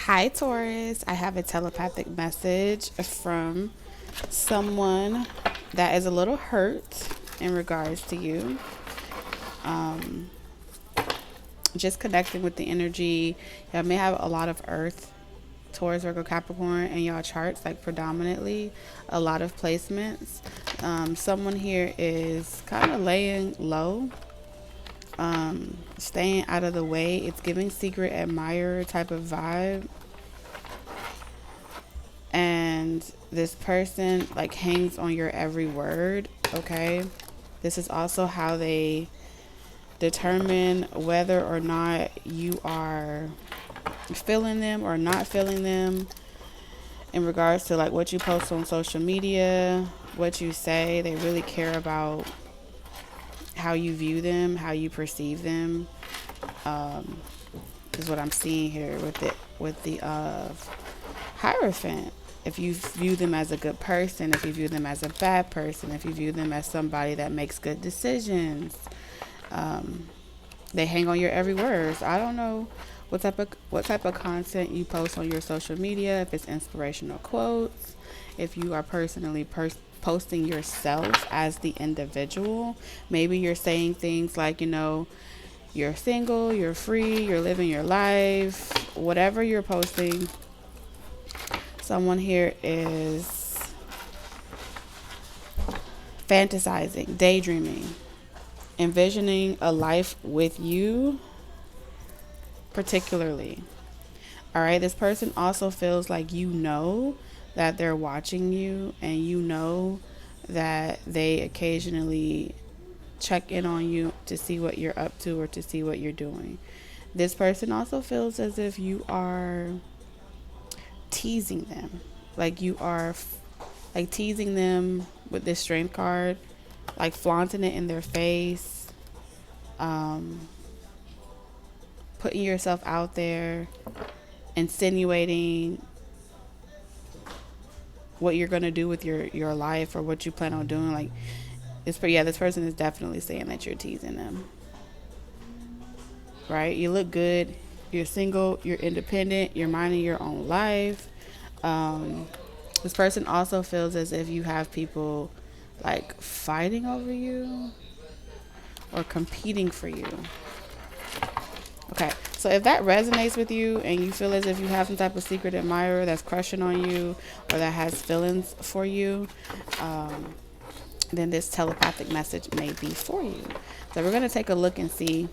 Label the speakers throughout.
Speaker 1: Hi, Taurus. I have a telepathic message from someone that is a little hurt in regards to you. Just connecting with the energy. Y'all may have a lot of Earth, Taurus, Virgo, Capricorn in y'all charts, like predominantly a lot of placements. Someone here is kind of laying low, staying out of the way. It's giving secret admirer type of vibe. And this person like hangs on your every word. Okay, this is also how they determine whether or not you are feeling them or not feeling them, in regards to like what you post on social media, what you say. They really care about how you view them, how you perceive them. Is what I'm seeing here with the Hierophant. If you view them as a good person, if you view them as a bad person, if you view them as somebody that makes good decisions, they hang on your every word. So I don't know what type of content you post on your social media. If it's inspirational quotes, if you are personally posting yourself as the individual, maybe you're saying things like, you're single, you're free, you're living your life, whatever you're posting. Someone here is fantasizing, daydreaming, envisioning a life with you, particularly. All right, this person also feels like that they're watching you, and that they occasionally check in on you to see what you're up to or to see what you're doing. This person also feels as if you are teasing them, like you are like teasing them with this strength card, like flaunting it in their face, putting yourself out there, insinuating what you're going to do with your life or what you plan on doing. Like this person is definitely saying that you're teasing them, right? You look good, you're single, you're independent, you're minding your own life. This person also feels as if you have people like fighting over you or competing for you. Okay, so if that resonates with you and you feel as if you have some type of secret admirer that's crushing on you or that has feelings for you, then this telepathic message may be for you. So we're going to take a look and see.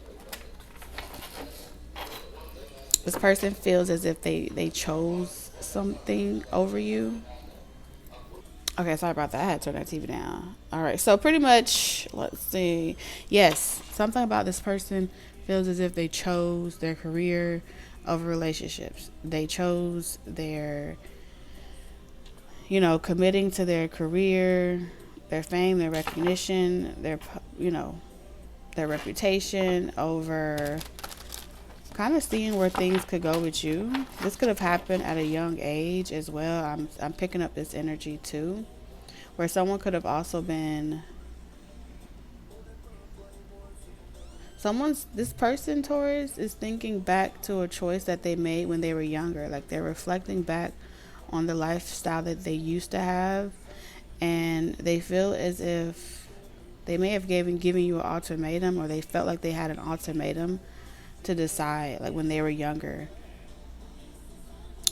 Speaker 1: This person feels as if they chose something over you. Okay, sorry about that. I had to turn that TV down. All right, so pretty much, let's see. Yes, something about this person feels as if they chose their career over relationships. They chose their, committing to their career, their fame, their recognition, their reputation over kind of seeing where things could go with you. This could have happened at a young age as well. I'm picking up this energy too, where someone could have also been this person, Taurus, is thinking back to a choice that they made when they were younger. Like they're reflecting back on the lifestyle that they used to have, and they feel as if they may have given you an ultimatum, or they felt like they had an ultimatum to decide, like when they were younger.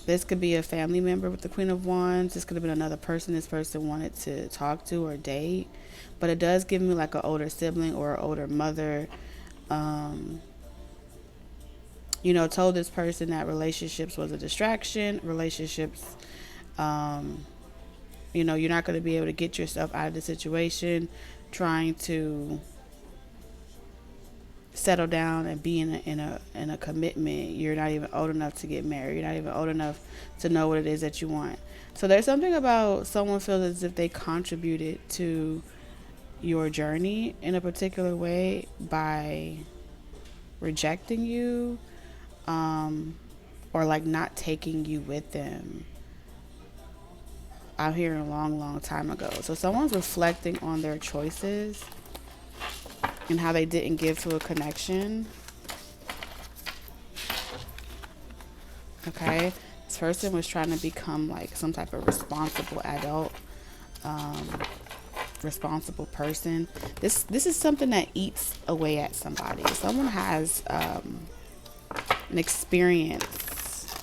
Speaker 1: This could be a family member with the Queen of Wands. This could have been another person this person wanted to talk to or date. But it does give me like an older sibling or an older mother, told this person that relationships was a distraction. Relationships, you're not going to be able to get yourself out of the situation trying to settle down and be in a commitment. You're not even old enough to get married. You're not even old enough to know what it is that you want. So there's something about someone feels as if they contributed to your journey in a particular way by rejecting you, or like not taking you with them out here a long time ago. So someone's reflecting on their choices and how they didn't give to a connection. Okay, This person was trying to become like some type of responsible adult, responsible person. This is something that eats away at somebody. Someone has an experience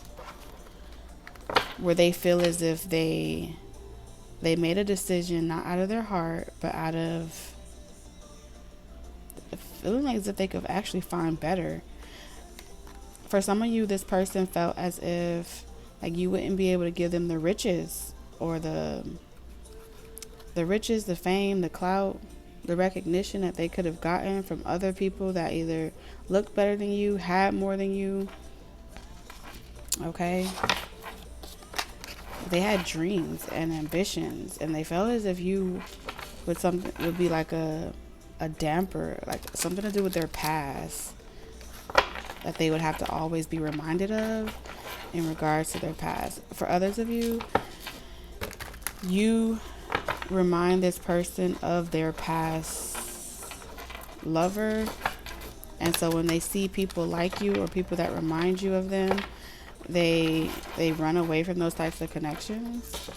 Speaker 1: where they feel as if they made a decision not out of their heart, but out of feeling like as if they could actually find better. For some of you, this person felt as if like you wouldn't be able to give them the riches or the riches, the fame, the clout, the recognition that they could have gotten from other people that either looked better than you, had more than you. Okay? They had dreams and ambitions, and they felt as if you would be like a damper, like something to do with their past that they would have to always be reminded of in regards to their past. For others of you, you remind this person of their past lover, and so when they see people like you or people that remind you of them, they run away from those types of connections.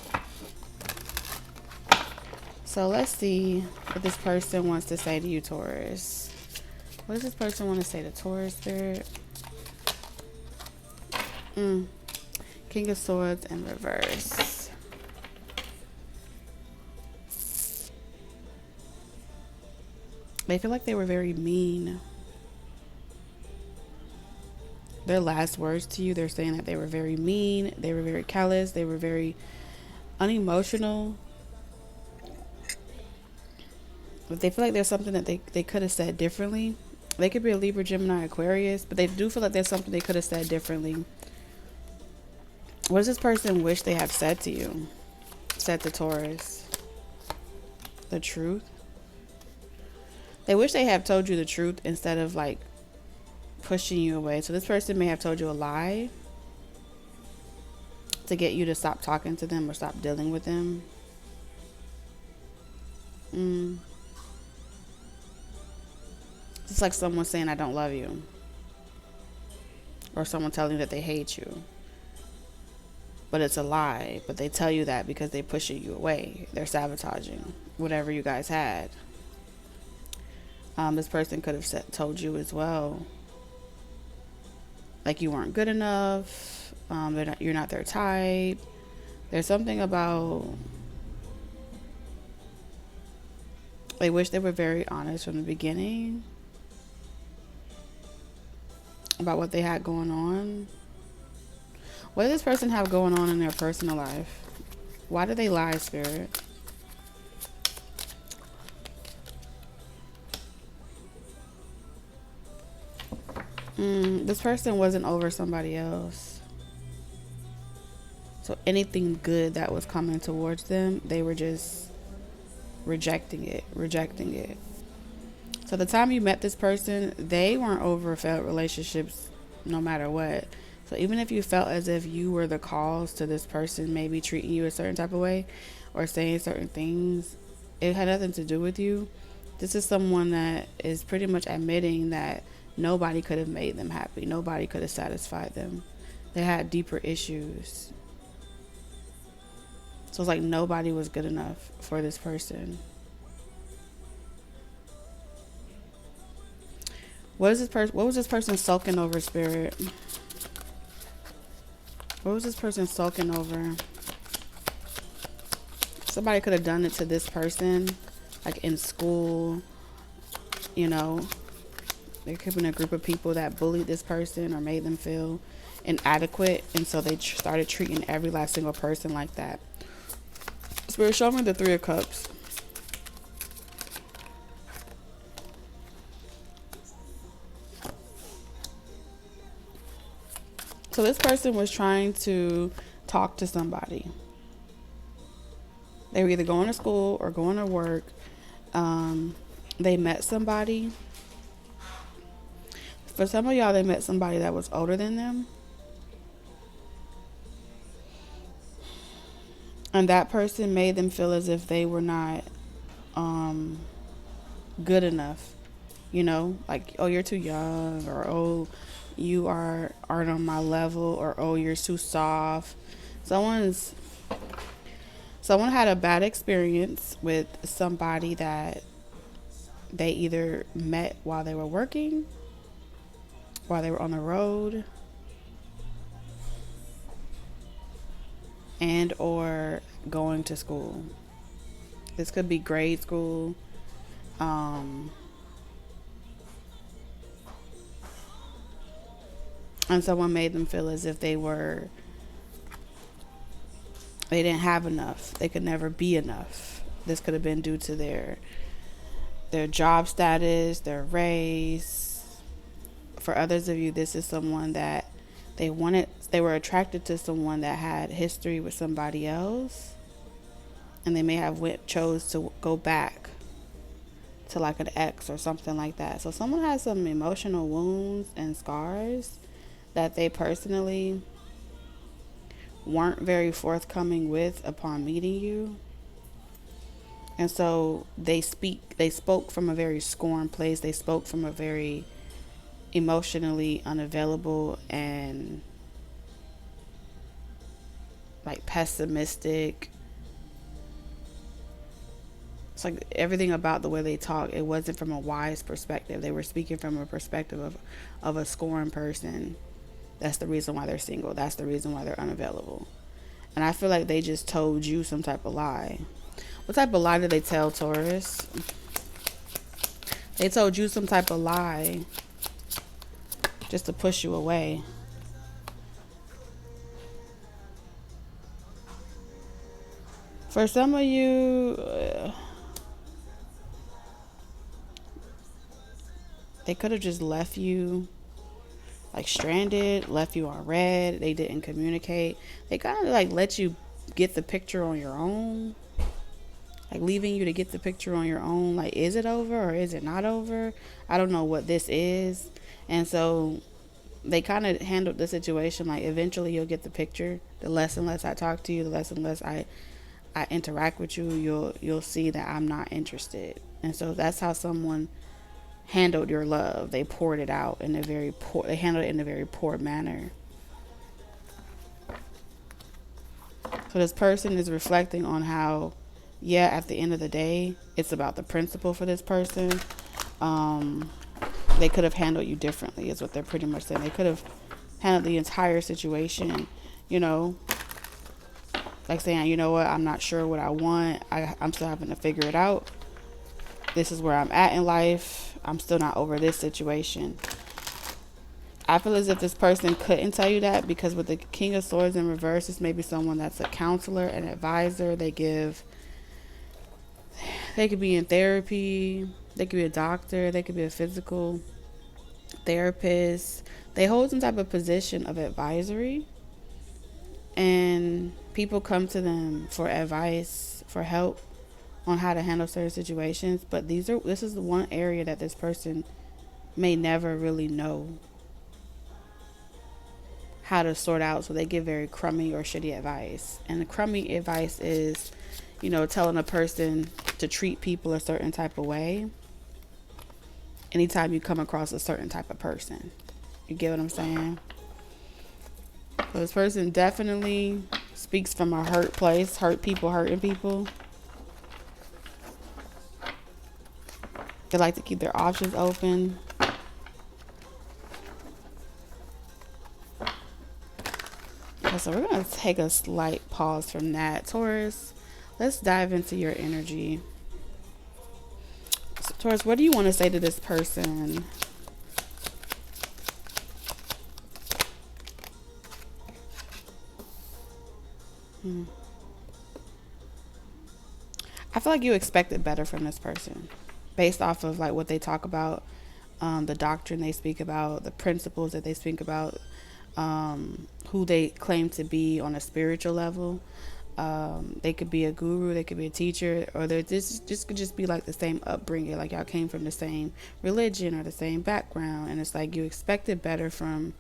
Speaker 1: So let's see what this person wants to say to you, Taurus. What does this person want to say to Taurus, Spirit? King of Swords in reverse. They feel like they were very mean. Their last words to you, they're saying that they were very mean, they were very callous, they were very unemotional. If they feel like there's something that they could have said differently, they could be a Libra, Gemini, Aquarius, but they do feel like there's something they could have said differently. What does this person wish they have said to you? Said to Taurus? The truth? They wish they have told you the truth instead of like pushing you away. So this person may have told you a lie to get you to stop talking to them or stop dealing with them. It's like someone saying, I don't love you. Or someone telling you that they hate you. But it's a lie. But they tell you that because they're pushing you away. They're sabotaging whatever you guys had. This person could have told you as well, like you weren't good enough. You're not their type. There's something about, they wish they were very honest from the beginning about what they had going on. What does this person have going on in their personal life? Why do they lie, Spirit? This person wasn't over somebody else. So anything good that was coming towards them, they were just rejecting it. So the time you met this person, they weren't over failed relationships no matter what. So even if you felt as if you were the cause to this person maybe treating you a certain type of way or saying certain things, it had nothing to do with you. This is someone that is pretty much admitting that nobody could have made them happy. Nobody could have satisfied them. They had deeper issues. So it's like nobody was good enough for this person. What was this person sulking over, Spirit? What was this person sulking over? Somebody could have done it to this person, like in school, you know. There could have been a group of people that bullied this person or made them feel inadequate, and so they started treating every last single person like that. Spirit, show me the Three of Cups. So this person was trying to talk to somebody. They were either going to school or going to work. They met somebody. For some of y'all, they met somebody that was older than them. And that person made them feel as if they were not good enough. You know, like, oh, you're too young, or oh, you aren't on my level, or oh, you're too soft. Someone's someone had a bad experience with somebody that they either met while they were working, while they were on the road, and or going to school. This could be grade school. Um, and someone made them feel as if they didn't have enough. They could never be enough. This could have been due to their job status, their race. For others of you, this is someone that they were attracted to someone that had history with somebody else, and they may have chose to go back to like an ex or something like that. So someone has some emotional wounds and scars that they personally weren't very forthcoming with upon meeting you. And so they spoke from a very scorned place. They spoke from a very emotionally unavailable and like pessimistic. It's like everything about the way they talk, it wasn't from a wise perspective. They were speaking from a perspective of a scorned person. That's the reason why they're single. That's the reason why they're unavailable. And I feel like they just told you some type of lie. What type of lie did they tell, Taurus? They told you some type of lie just to push you away. For some of you, they could have just left you like stranded, left you on red. They didn't communicate. They kind of like let you get the picture on your own. Like leaving you to get the picture on your own. Like, is it over or is it not over? I don't know what this is. And so they kind of handled the situation like eventually you'll get the picture. The less and less I talk to you, the less and less I interact with you, you'll see that I'm not interested. And so that's how someone handled your love. They poured it out in a very poor, they handled it in a very poor manner. So this person is reflecting on how, yeah, at the end of the day, it's about the principle for this person. They could have handled you differently is what they're pretty much saying. They could have handled the entire situation, you know, like saying, you know what, I'm not sure what I want. I'm still having to figure it out. This is where I'm at in life. I'm still not over this situation. I feel as if this person couldn't tell you that because with the King of Swords in reverse, this may be someone that's a counselor, an advisor. They could be in therapy. They could be a doctor. They could be a physical therapist. They hold some type of position of advisory. And people come to them for advice, for help on how to handle certain situations. But this is the one area that this person may never really know how to sort out. So they give very crummy or shitty advice. And the crummy advice is, you know, telling a person to treat people a certain type of way anytime you come across a certain type of person. You get what I'm saying? So this person definitely speaks from a hurt place, hurt people, hurting people. They like to keep their options open. Okay, so we're going to take a slight pause from that. Taurus, let's dive into your energy. So, Taurus, what do you want to say to this person? I feel like you expected better from this person based off of like what they talk about, the doctrine they speak about, the principles that they speak about, who they claim to be on a spiritual level. They could be a guru, they could be a teacher, or they just could just be like the same upbringing, like y'all came from the same religion or the same background, and it's like you expected better from,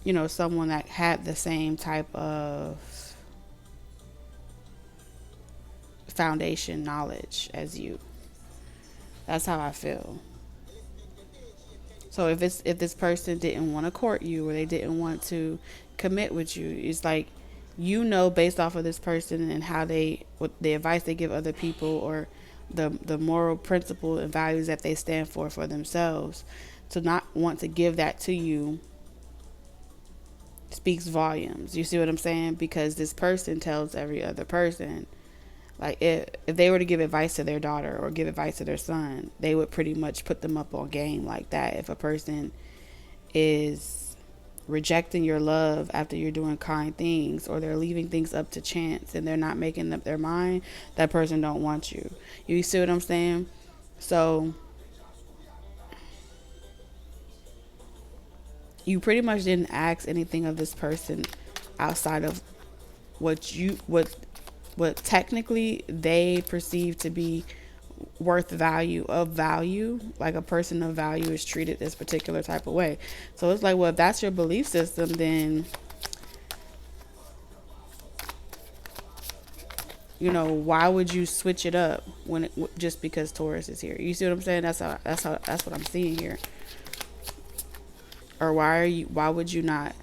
Speaker 1: you know, someone that had the same type of foundation knowledge as you. That's how I feel. So if this person didn't want to court you, or they didn't want to commit with you, it's like, you know, based off of this person and how they, what the advice they give other people, or the moral principle and values that they stand for themselves, to not want to give that to you speaks volumes. You see what I'm saying? Because this person tells every other person, like, if they were to give advice to their daughter or give advice to their son, they would pretty much put them up on game like that. If a person is rejecting your love after you're doing kind things, or they're leaving things up to chance and they're not making up their mind, that person don't want you. You see what I'm saying? So you pretty much didn't ask anything of this person outside of what technically they perceive to be worth value, of value. Like, a person of value is treated this particular type of way. So it's like, well, if that's your belief system, then, you know, why would you switch it up when just because Taurus is here? You see what I'm saying? That's what I'm seeing here. Or why would you not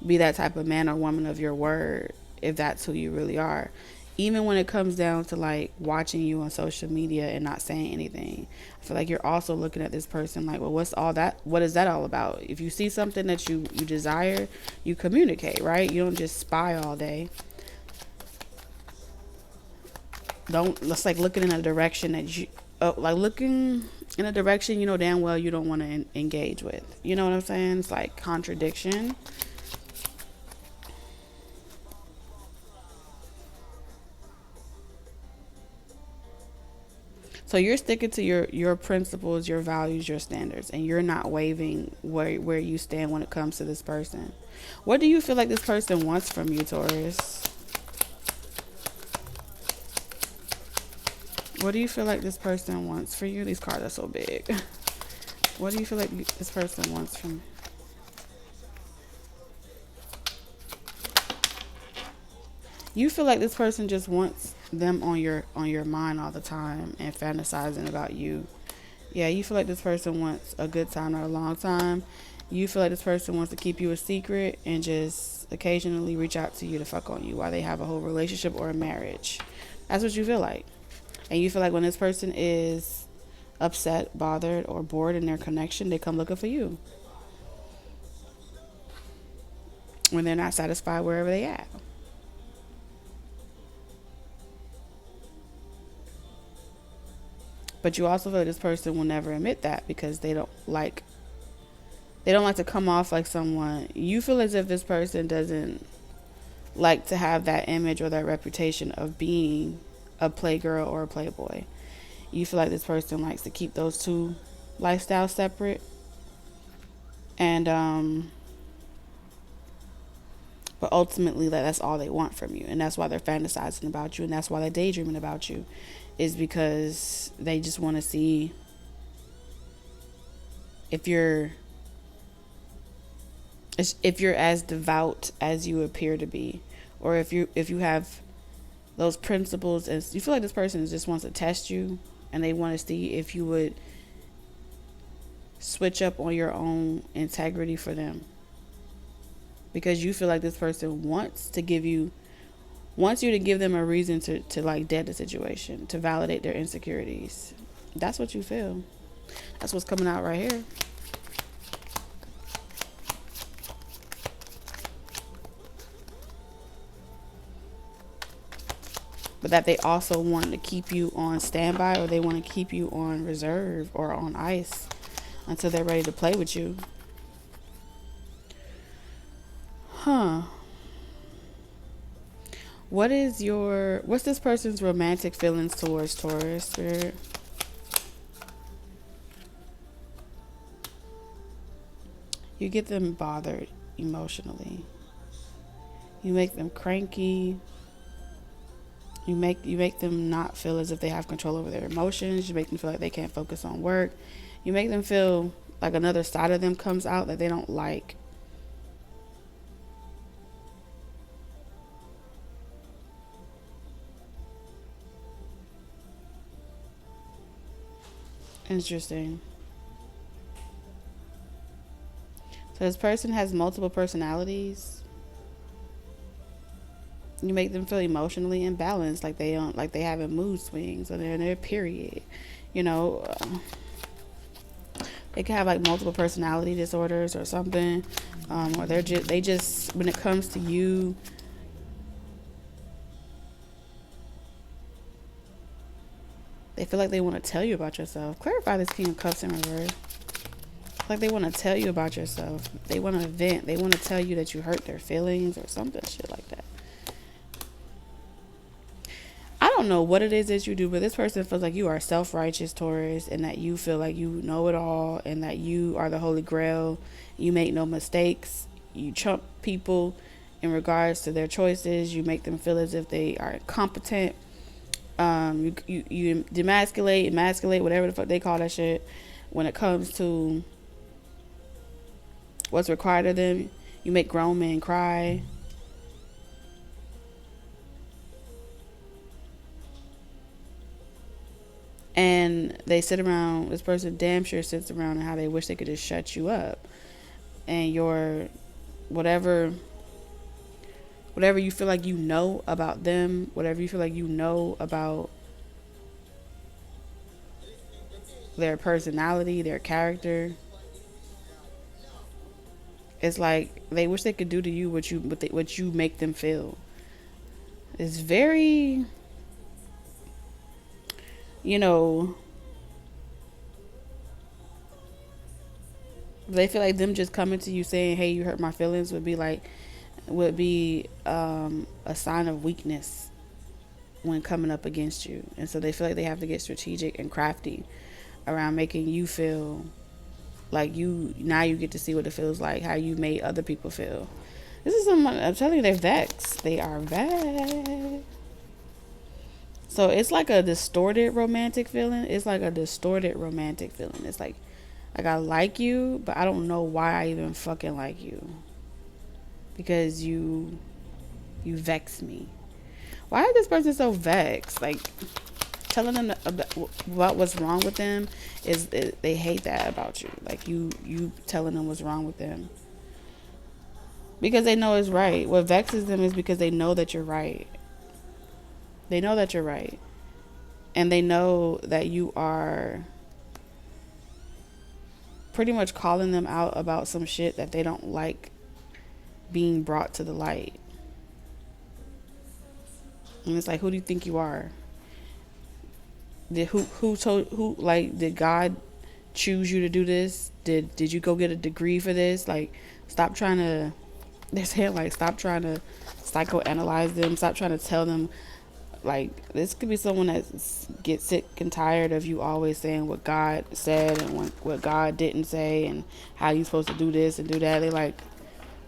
Speaker 1: be that type of man or woman of your word if that's who you really are? Even when it comes down to like watching you on social media and not saying anything, I feel like you're also looking at this person like, well, what's all that? What is that all about? If you see something that you desire, you communicate, right? You don't just spy all day. Let's like looking in a direction that you, like looking in a direction you know damn well you don't want to engage with. You know what I'm saying? It's like contradiction. So you're sticking to your principles, your values, your standards, and you're not waving where you stand when it comes to this person. What do you feel like this person wants from you, Taurus? What do you feel like this person wants for you? These cards are so big. What do you feel like this person wants from you? You feel like this person just wants them on your mind all the time and fantasizing about you. Yeah, you feel like this person wants a good time or a long time. You feel like this person wants to keep you a secret and just occasionally reach out to you to fuck on you while they have a whole relationship or a marriage. That's what you feel like. And you feel like when this person is upset, bothered, or bored in their connection, they come looking for you. When they're not satisfied wherever they at. But you also feel like this person will never admit that because they don't like to come off like someone. You feel as if this person doesn't like to have that image or that reputation of being a playgirl or a playboy. You feel like this person likes to keep those two lifestyles separate. And but ultimately that's all they want from you, and that's why they're fantasizing about you, and that's why they're daydreaming about you, is because they just want to see if you're as devout as you appear to be, or if you have those principles. And you feel like this person just wants to test you, and they want to see if you would switch up on your own integrity for them, because you feel like this person wants you to give them a reason to like dead the situation, to validate their insecurities. That's what you feel. That's what's coming out right here. But that they also want to keep you on standby, or they want to keep you on reserve or on ice until they're ready to play with you. Huh. What's this person's romantic feelings towards Taurus, Spirit? You get them bothered emotionally. You make them cranky. You make them not feel as if they have control over their emotions. You make them feel like they can't focus on work. You make them feel like another side of them comes out that they don't like. Interesting. So this person has multiple personalities. You make them feel emotionally imbalanced, like they don't, like they having mood swings or they're in their period. You know, they can have like multiple personality disorders or something, or they just when it comes to you, they feel like they want to tell you about yourself. Clarify this King of Cups in reverse. Like they want to tell you about yourself. They want to vent. They want to tell you that you hurt their feelings or something shit like that. I don't know what it is that you do, but this person feels like you are self-righteous, Taurus, and that you feel like you know it all and that you are the Holy Grail. You make no mistakes. You trump people in regards to their choices. You make them feel as if they are incompetent. You demasculate, emasculate, whatever the fuck they call that shit when it comes to what's required of them. You make grown men cry. And they sit around, this person damn sure sits around and how they wish they could just shut you up. And your whatever you feel like you know about them, whatever you feel like you know about their personality, their character, it's like they wish they could do to you what you make them feel. It's very, you know, they feel like them just coming to you saying, hey, you hurt my feelings would be a sign of weakness when coming up against you. And so they feel like they have to get strategic and crafty around making you feel like you get to see what it feels like, how you made other people feel. This is someone, I'm telling you, they're vexed. They are vexed. So it's like a distorted romantic feeling. It's like It's like I like you, but I don't know why I even fucking like you. Because you vex me. Why is this person so vexed? Like, telling them about what's wrong with them they hate that about you. Like you telling them what's wrong with them because they know it's right. What vexes them is because they know that you're right. They know that you're right, and they know that you are pretty much calling them out about some shit that they don't like being brought to the light. And it's like, who do you think you are? Did did God choose you to do this? Did you go get a degree for this? Like, stop trying to, they're saying like, stop trying to psychoanalyze them. Stop trying to tell them, like, this could be someone that gets sick and tired of you always saying what God said and what God didn't say and how you supposed to do this and do that. They like,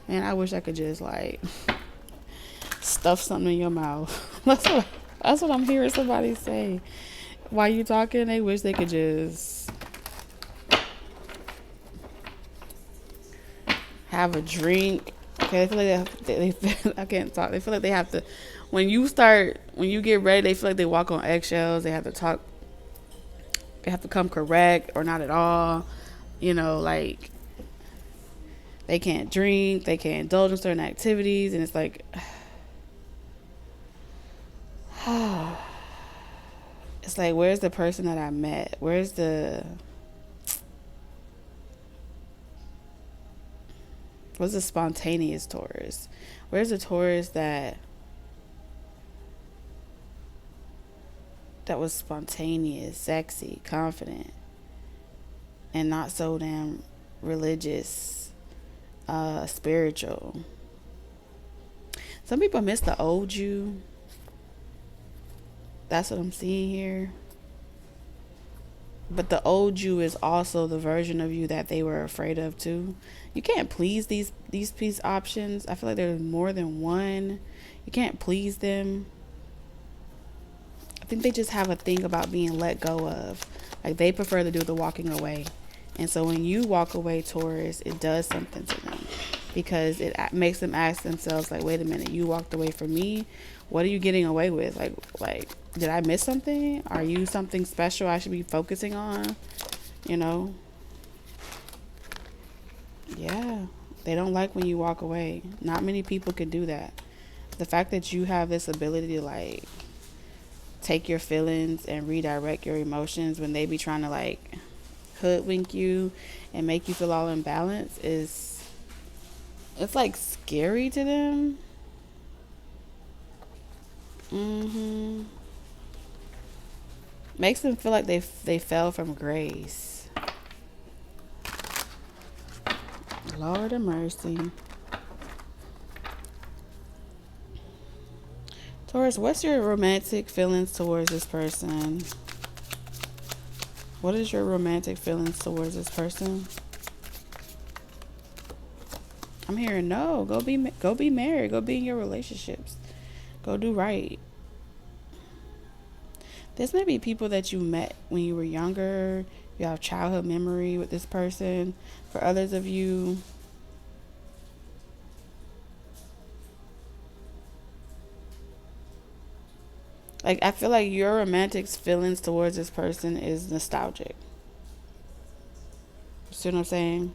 Speaker 1: man, I wish I could just like stuff something in your mouth. That's what I'm hearing somebody say. While you talking, they wish they could just have a drink. Okay, they feel like I can't talk. They feel like they have to. When you get ready, they feel like they walk on eggshells. They have to talk. They have to come correct or not at all. You know, like they can't drink. They can't indulge in certain activities, and it's like. It's like, where's the person that I met? Where's the spontaneous Taurus? Where's the Taurus that was spontaneous, sexy, confident, and not so damn religious, spiritual? Some people miss the old you. That's what I'm seeing here. But the old you is also the version of you that they were afraid of too. You can't please these peace options. I feel like there's more than one. You can't please them. I think they just have a thing about being let go of. Like they prefer to do the walking away. And so when you walk away, Taurus, it does something to them. Because it makes them ask themselves, like, wait a minute, you walked away from me? What are you getting away with? Like, did I miss something? Are you something special I should be focusing on? You know? Yeah. They don't like when you walk away. Not many people can do that. The fact that you have this ability to like take your feelings and redirect your emotions when they be trying to like hoodwink you and make you feel all imbalanced is, it's like scary to them. Makes them feel like they fell from grace. Lord of mercy. Taurus, what's your romantic feelings towards this person? What is your romantic feelings towards this person? I'm hearing no. Go be married. Go be in your relationships. Go do right. This may be people that you met when you were younger. You have childhood memory with this person. For others of you, like, I feel like your romantic feelings towards this person is nostalgic. See what I'm saying?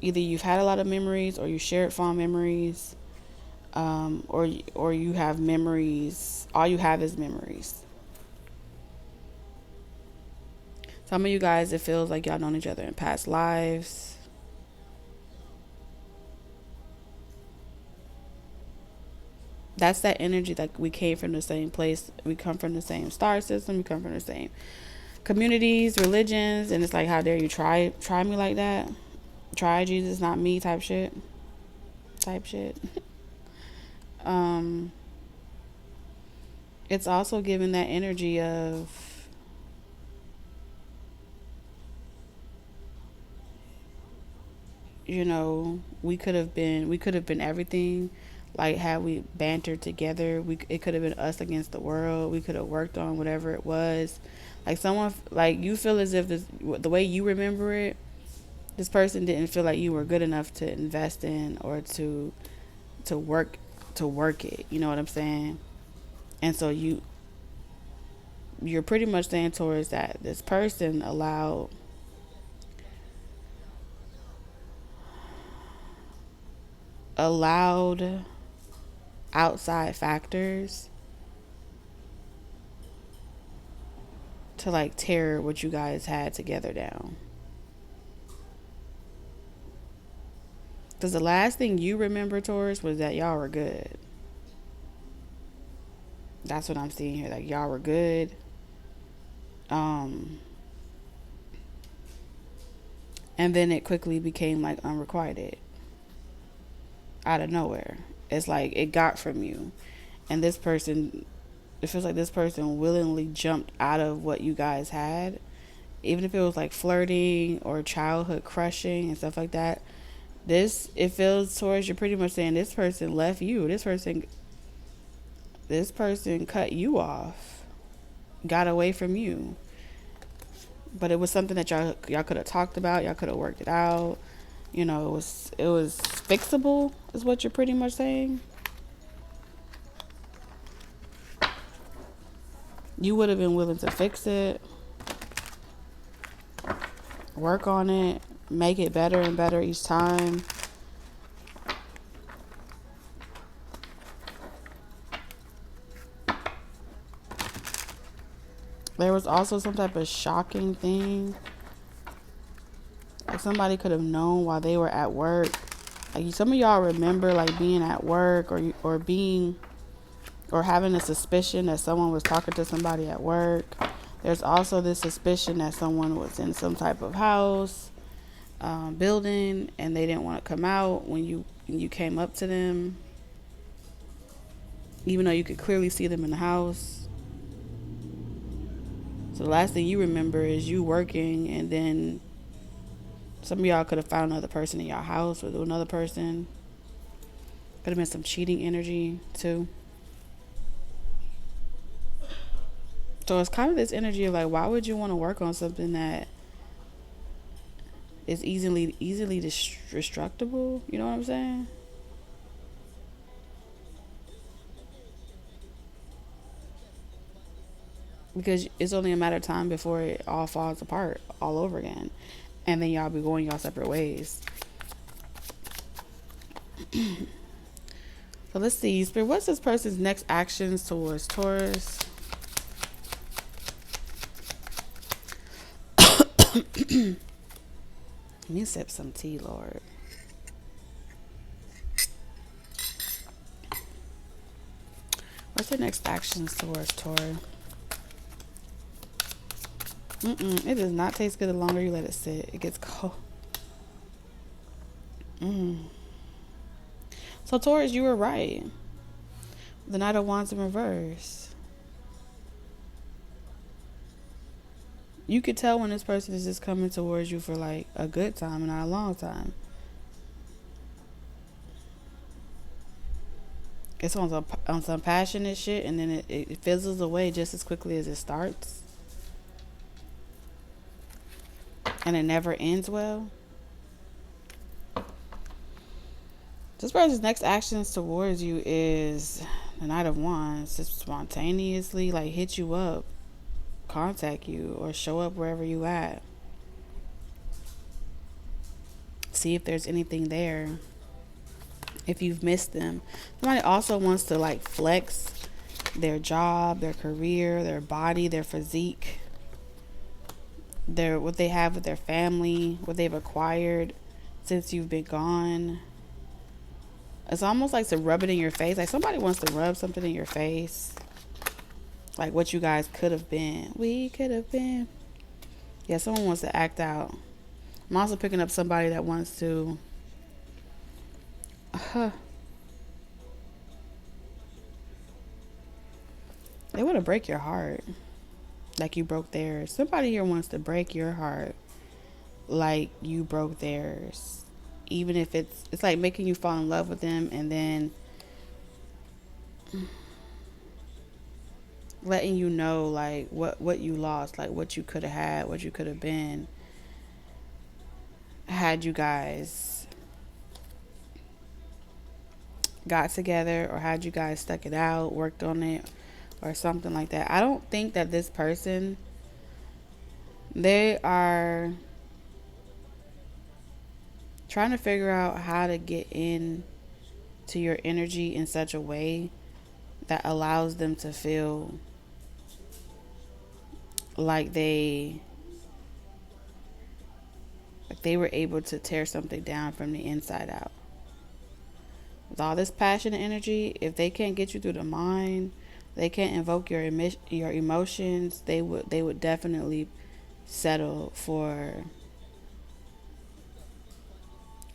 Speaker 1: Either you've had a lot of memories, or you shared fond memories, or you have memories. All you have is memories. Some of you guys, it feels like y'all known each other in past lives. That's that energy, like we came from the same place. We come from the same star system. We come from the same communities, religions, and it's like, how dare you try me like that? Try Jesus, not me, type shit. It's also giving that energy of, you know, we could have been everything. Like, had we bantered together, it could have been us against the world. We could have worked on whatever it was. Like, someone, like, you feel as if the way you remember it, this person didn't feel like you were good enough to invest in, or to work it. You know what I'm saying? And so you're pretty much saying towards that this person allowed outside factors to like tear what you guys had together down. Because the last thing you remember, Taurus, was that y'all were good. That's what I'm seeing here. Like, y'all were good. And then it quickly became like unrequited. Out of nowhere. It's like it got from you. And this person, it feels like this person willingly jumped out of what you guys had. Even if it was like flirting or childhood crushing and stuff like that. It feels towards, you're pretty much saying this person left you. This person cut you off. Got away from you. But it was something that y'all could have talked about. Y'all could have worked it out. You know, it was fixable, is what you're pretty much saying. You would have been willing to fix it, work on it, make it better and better each time. There was also some type of shocking thing. Like, somebody could have known while they were at work. Like, some of y'all remember like being at work, or having a suspicion that someone was talking to somebody at work. There's also this suspicion that someone was in some type of house, building, and they didn't want to come out when you came up to them, even though you could clearly see them in the house. So the last thing you remember is you working, and then some of y'all could have found another person in your house with another person. Could have been some cheating energy too. So it's kind of this energy of like, why would you want to work on something that is easily destructible? You know what I'm saying? Because it's only a matter of time before it all falls apart all over again. And then y'all be going y'all separate ways. So let's see, Spirit, what's this person's next actions towards Taurus? Let me sip some tea, Lord. What's their next actions towards Taurus? It does not taste good the longer you let it sit. It gets cold. So Taurus, you were right. The Knight of Wands in reverse. You could tell when this person is just coming towards you for like a good time and not a long time. It's on some passionate shit, and then it fizzles away just as quickly as it starts. And it never ends well. This person's next actions towards you is the Knight of Wands. Just spontaneously like hit you up, contact you, or show up wherever you at. See if there's anything there. If you've missed them. Somebody also wants to like flex their job, their career, their body, their physique, what they have with their family, what they've acquired since you've been gone. It's almost like to rub it in your face. Like somebody wants to rub something in your face. Like what you guys could have been. We could have been. Yeah, someone wants to act out. I'm also picking up somebody that wants to they want to break your heart like you broke theirs. Somebody here wants to break your heart like you broke theirs. Even if it's like making you fall in love with them and then letting you know like what you lost, like what you could have had, what you could have been had you guys got together, or had you guys stuck it out, worked on it, or something like that. I don't think that this person, they are trying to figure out how to get in to your energy in such a way that allows them to feel like they were able to tear something down from the inside out. With all this passion and energy, if they can't get you through the mind, they can't invoke your emotions, they would definitely settle for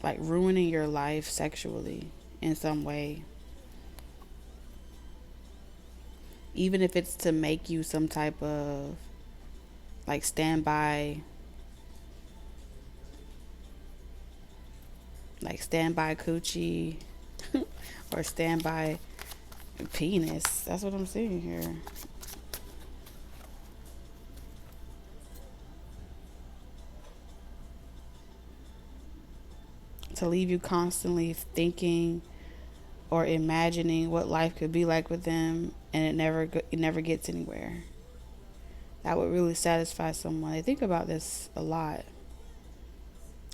Speaker 1: like ruining your life sexually in some way. Even if it's to make you some type of like standby coochie or standby penis. That's what I'm seeing here. To leave you constantly thinking or imagining what life could be like with them, and it never gets anywhere. That would really satisfy someone. I think about this a lot,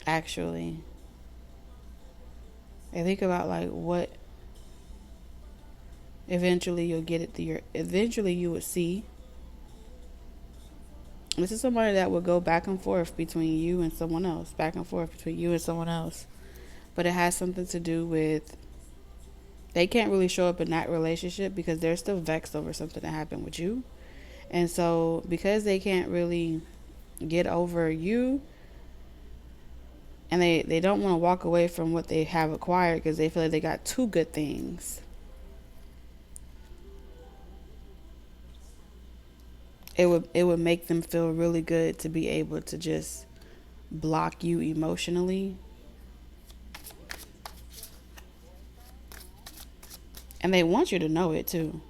Speaker 1: actually. I think about like what eventually you'll get it through eventually you would see. This is somebody that would go back and forth between you and someone else, back and forth between you and someone else. But it has something to do with they can't really show up in that relationship because they're still vexed over something that happened with you. And so because they can't really get over you, and they don't want to walk away from what they have acquired because they feel like they got two good things. It would make them feel really good to be able to just block you emotionally. And they want you to know it too.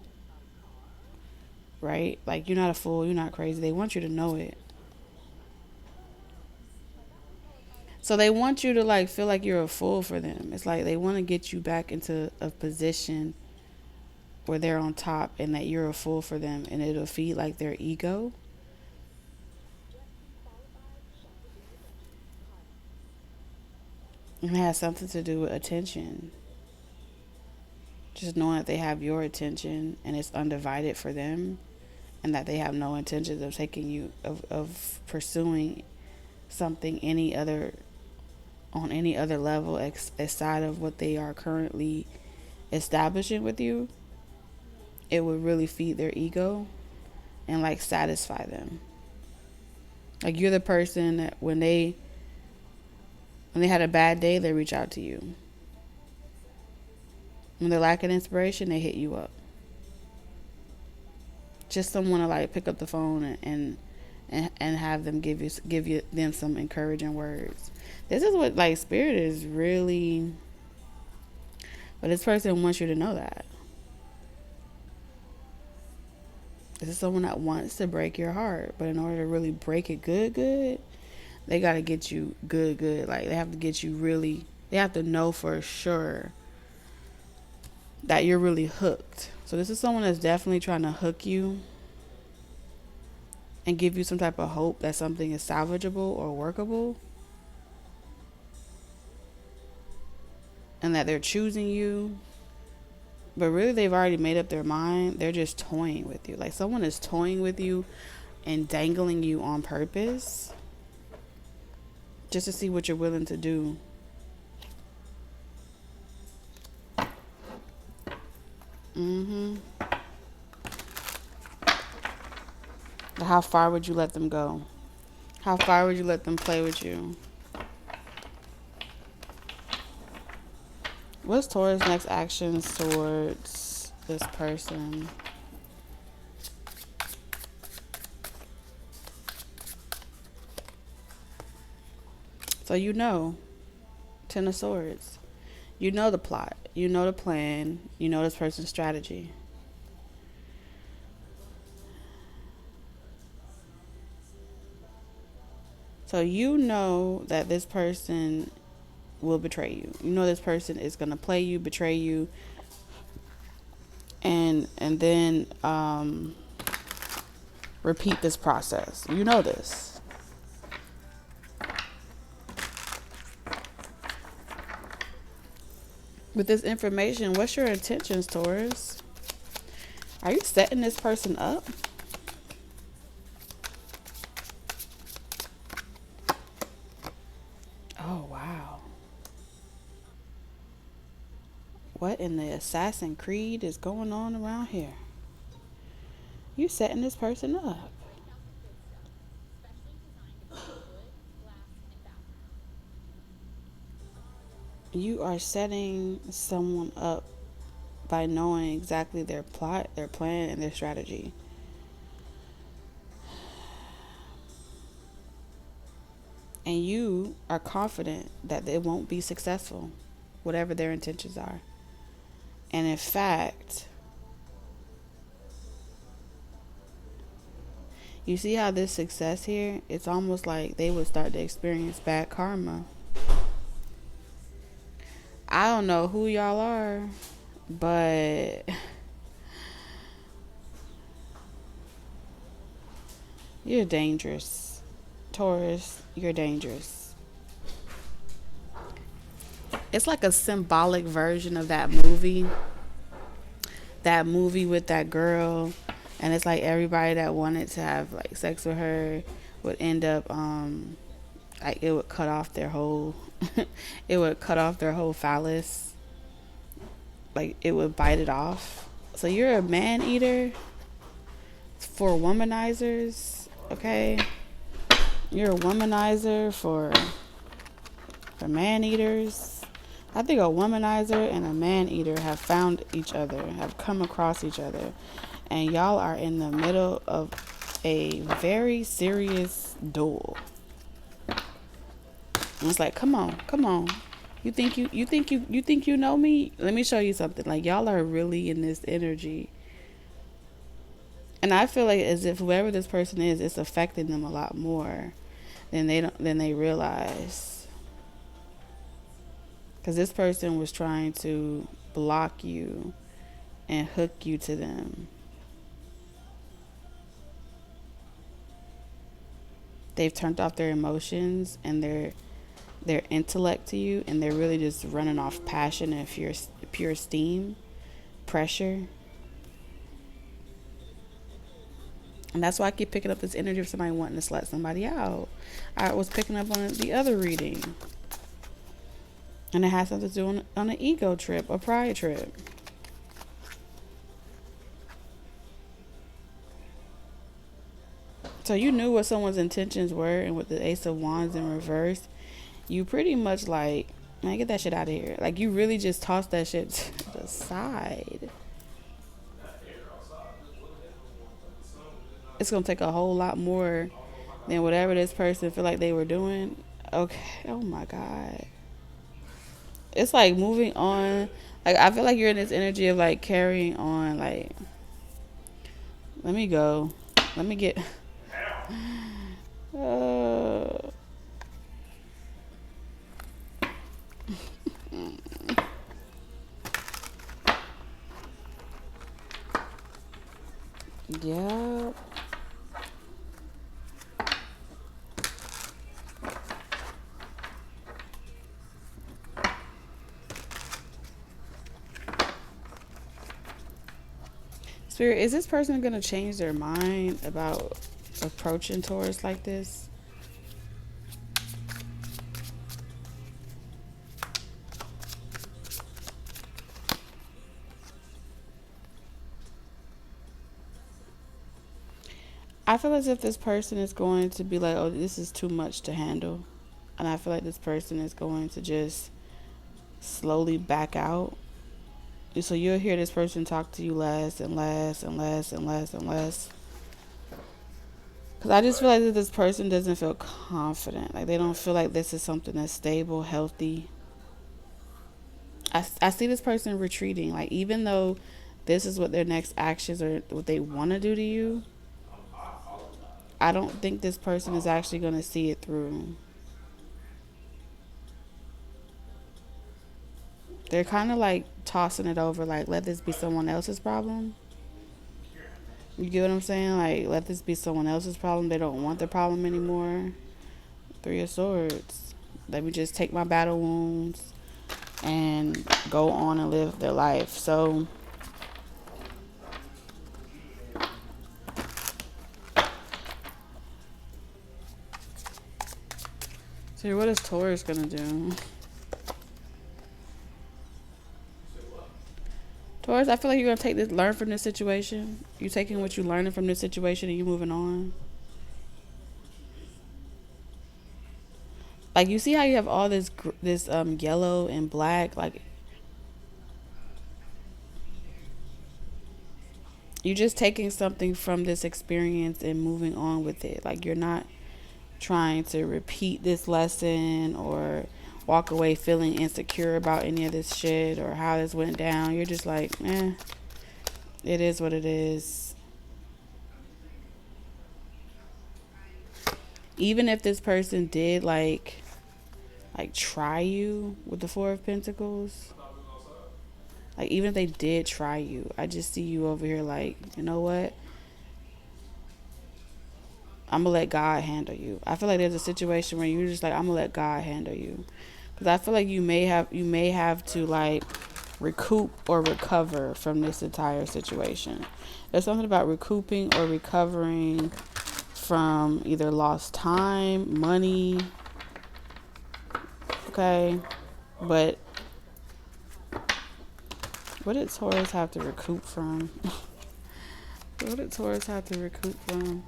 Speaker 1: Right? Like, you're not a fool, you're not crazy. They want you to know it. So they want you to like feel like you're a fool for them. It's like they want to get you back into a position where they're on top and that you're a fool for them, and it'll feed like their ego. And it has something to do with attention. Just knowing that they have your attention and it's undivided for them, and that they have no intentions of taking you, of pursuing something on any other level aside of what they are currently establishing with you, it would really feed their ego and like satisfy them. Like, you're the person that when they had a bad day, they reach out to you. When they're lacking inspiration, they hit you up. Just someone to like pick up the phone and have them give you them some encouraging words. This is what like spirit is really. But this person wants you to know that. This is someone that wants to break your heart, but in order to really break it good, they got to get you good. Like, they have to get you really, they have to know for sure that you're really hooked. So this is someone that's definitely trying to hook you and give you some type of hope that something is salvageable or workable, and that they're choosing you. But really, they've already made up their mind. They're just toying with you. Like, someone is toying with you and dangling you on purpose just to see what you're willing to do. How far would you let them go? How far would you let them play with you? What's Taurus' next actions towards this person? So you know, Ten of Swords. You know the plot. You know the plan. You know this person's strategy. So you know that this person will betray you. You know this person is going to play you, betray you, and then repeat this process. You know this. With this information, what's your intentions, Taurus? Are you setting this person up? Oh, wow. What in the Assassin Creed is going on around here? You setting this person up. You are setting someone up by knowing exactly their plot, their plan, and their strategy. And you are confident that it won't be successful, whatever their intentions are. And in fact, you see how this success here, it's almost like they would start to experience bad karma. I don't know who y'all are, but you're dangerous. Taurus, you're dangerous. It's like a symbolic version of that movie. That movie with that girl, and it's like everybody that wanted to have like sex with her would end up like it would cut off their whole it would cut off their whole phallus. Like, it would bite it off. So you're a man eater for womanizers, okay? You're a womanizer for man eaters. I think a womanizer and a man eater have found each other, have come across each other, and y'all are in the middle of a very serious duel. And it's like, come on. You think you know me? Let me show you something. Like, y'all are really in this energy. And I feel like as if whoever this person is, it's affecting them a lot more than they realize. Because this person was trying to block you and hook you to them. They've turned off their emotions and their intellect to you, and they're really just running off passion and pure steam. pressure. And that's why I keep picking up this energy of somebody wanting to slut somebody out. I was picking up on the other reading. And it has something to do on an ego trip, a pride trip. So you knew what someone's intentions were, and with the Ace of Wands in reverse, you pretty much like, man, get that shit out of here. Like, you really just tossed that shit to the side. It's gonna take a whole lot more than whatever this person feel like they were doing. Okay, oh my God. It's like moving on. Like, I feel like you're in this energy of like carrying on. Like, let me go. Let me get. Yeah. Spirit, is this person going to change their mind about approaching Taurus like this? I feel as if this person is going to be like, oh, this is too much to handle. And I feel like this person is going to just slowly back out. So you'll hear this person talk to you less and less and less and less and less. Because I just feel like that this person doesn't feel confident. Like, they don't feel like this is something that's stable, healthy. I see this person retreating. Like, even though this is what their next actions or what they want to do to you, I don't think this person is actually going to see it through. They're kind of like tossing it over, like, let this be someone else's problem. You get what I'm saying? Like, let this be someone else's problem. They don't want the problem anymore. Three of Swords. Let me just take my battle wounds and go on and live their life. So what is Taurus gonna do? Taurus, I feel like you're gonna take this, learn from this situation. You're taking what you're learning from this situation and you're moving on. Like, you see how you have all this yellow and black, like, you're just taking something from this experience and moving on with it. Like, you're not trying to repeat this lesson or walk away feeling insecure about any of this shit or how this went down. You're just like, it is what it is. Even if this person did like try you with the Four of Pentacles, like, even if they did try you, I just see you over here like, you know what? I'm gonna let God handle you. I feel like there's a situation where you're just like, I'm gonna let God handle you. Because I feel like you may have to like recoup or recover from this entire situation. There's something about recouping or recovering from either lost time, money. Okay. But what did Taurus have to recoup from? What did Taurus have to recoup from?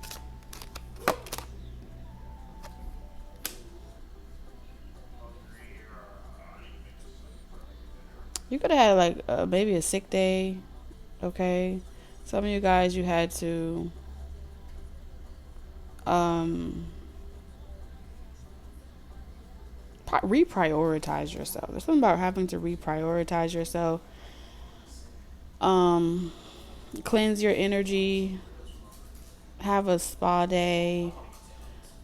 Speaker 1: You could have had like maybe a sick day. Okay. Some of you guys, you had to reprioritize yourself. There's something about having to reprioritize yourself. Cleanse your energy. Have a spa day.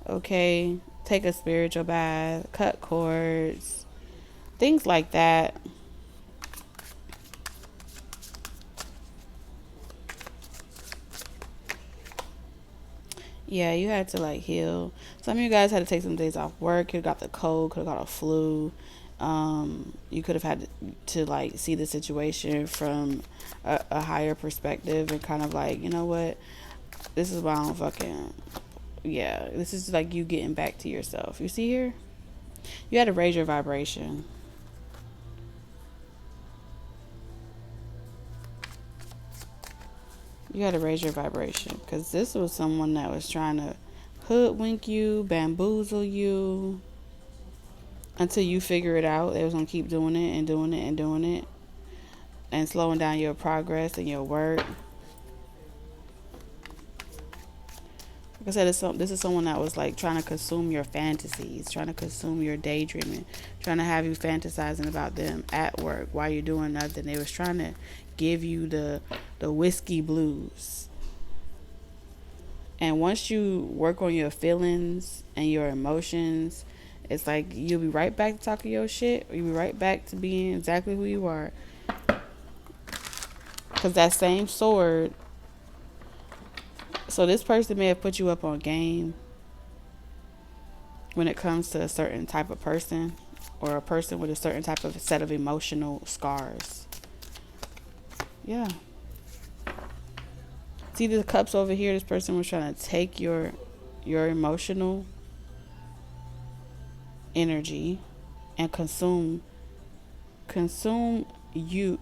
Speaker 1: Okay. Take a spiritual bath. Cut cords. Things like that. Yeah, you had to like heal. Some of you guys had to take some days off work. You got the cold, could have got a flu. You could have had to like see the situation from a higher perspective and kind of like, you know what, this is why I don't fucking, yeah, this is like you getting back to yourself. You see here, you had to raise your vibration. You had to raise your vibration because this was someone that was trying to hoodwink you, bamboozle you until you figure it out. They was going to keep doing it and doing it and doing it and slowing down your progress and your work. Like I said, this is someone that was like trying to consume your fantasies, trying to consume your daydreaming, trying to have you fantasizing about them at work while you're doing nothing. They was trying to give you the whiskey blues. And once you work on your feelings and your emotions, it's like you'll be right back to talking your shit, or you'll be right back to being exactly who you are. Because that same sword, so this person may have put you up on game when it comes to a certain type of person, or a person with a certain type of set of emotional scars. Yeah. See the cups over here? This person was trying to take your emotional energy and consume you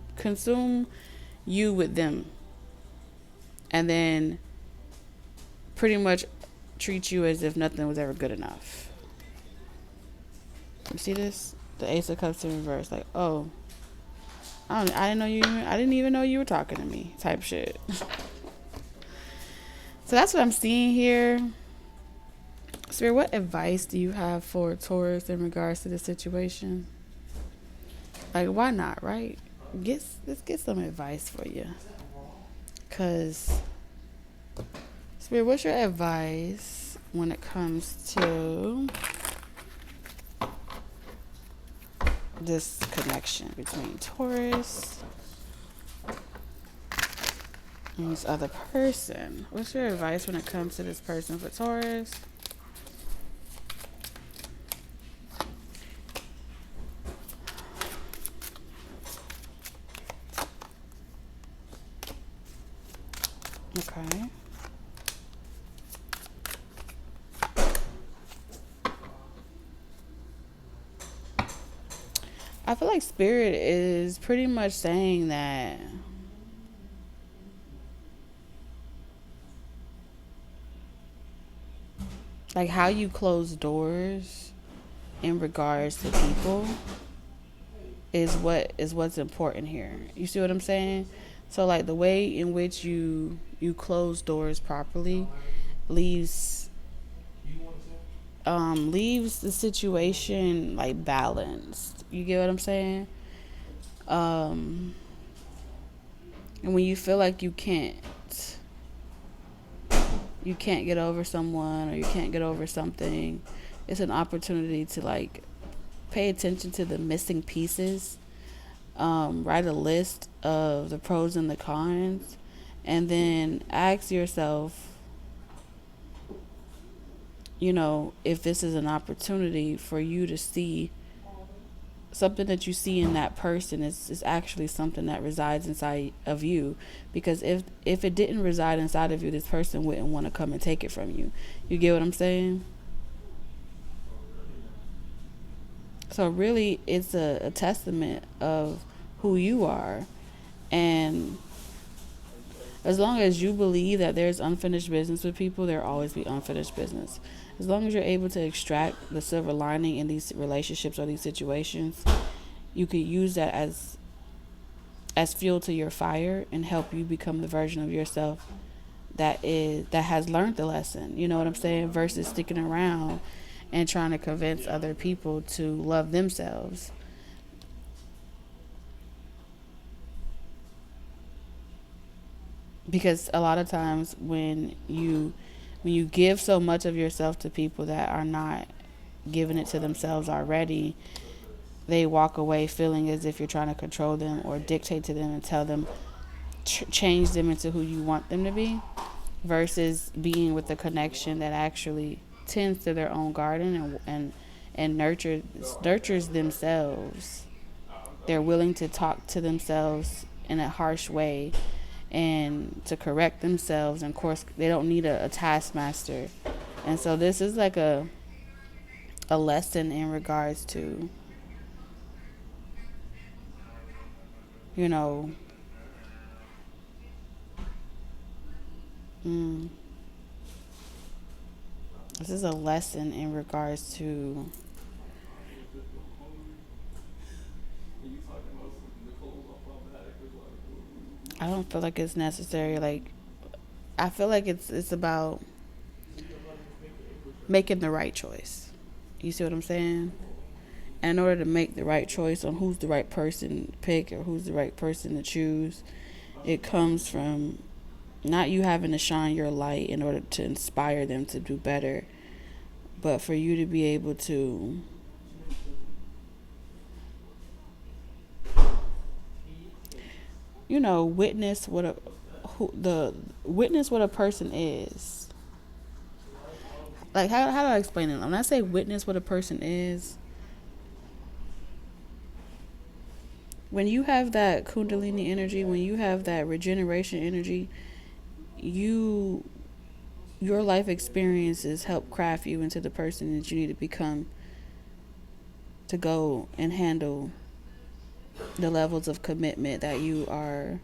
Speaker 1: with them, and then pretty much treat you as if nothing was ever good enough. You see this? The Ace of Cups in reverse. Like, oh, I didn't even know you were talking to me type shit. So that's what I'm seeing here. Spirit, what advice do you have for Taurus in regards to this situation? Like, why not, right? Let's get some advice for you. Because, Spirit, what's your advice when it comes to this connection between Taurus and this other person? What's your advice when it comes to this person for Taurus? Okay. I feel like Spirit is pretty much saying that like how you close doors in regards to people is what's important here. You see what I'm saying? So like the way in which you close doors properly leaves the situation like balanced. You get what I'm saying? And when you feel like you can't get over someone, or you can't get over something, it's an opportunity to like pay attention to the missing pieces. Write a list of the pros and the cons, and then ask yourself, you know, if this is an opportunity for you to see something that you see in that person is actually something that resides inside of you. Because if it didn't reside inside of you, this person wouldn't want to come and take it from you. You get what I'm saying? So really, it's a testament of who you are. And as long as you believe that there's unfinished business with people, there'll always be unfinished business. As long as you're able to extract the silver lining in these relationships or these situations, you could use that as fuel to your fire and help you become the version of yourself that has learned the lesson. You know what I'm saying? Versus sticking around and trying to convince other people to love themselves. Because a lot of times when you give so much of yourself to people that are not giving it to themselves already, they walk away feeling as if you're trying to control them or dictate to them and tell them, change them into who you want them to be, versus being with the connection that actually tends to their own garden and nurtures themselves. They're willing to talk to themselves in a harsh way and to correct themselves. And of course, they don't need a taskmaster. And so this is like a lesson in regards to, you know, this is a lesson in regards to I don't feel like it's necessary. Like, I feel like it's about making the right choice. You see what I'm saying? And in order to make the right choice on who's the right person to pick or who's the right person to choose, it comes from not you having to shine your light in order to inspire them to do better, but for you to be able to witness what a person is. Like, how do I explain it? When I say witness what a person is, when you have that kundalini energy, when you have that regeneration energy, your life experiences help craft you into the person that you need to become to go and handle the levels of commitment that you are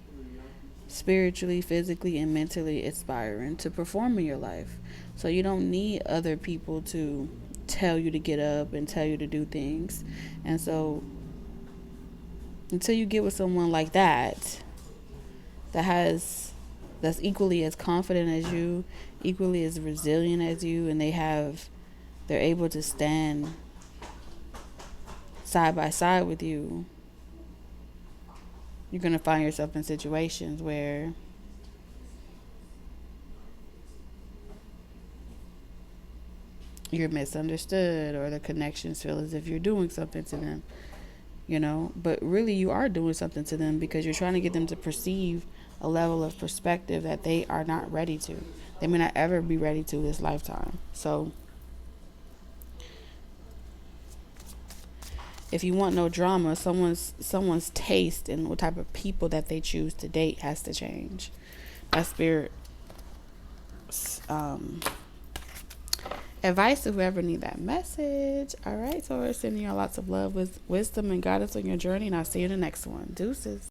Speaker 1: spiritually, physically, and mentally aspiring to perform in your life. So you don't need other people to tell you to get up and tell you to do things. And so until you get with someone like that's equally as confident as you, equally as resilient as you, and they're able to stand side by side with you, you're going to find yourself in situations where you're misunderstood or the connections feel as if you're doing something to them, but really you are doing something to them because you're trying to get them to perceive a level of perspective that they are not ready to. They may not ever be ready to this lifetime. So if you want no drama, someone's taste and what type of people that they choose to date has to change. That's spirit advice to whoever need that message. All right, so we're sending you lots of love, with wisdom, and guidance on your journey, and I'll see you in the next one. Deuces.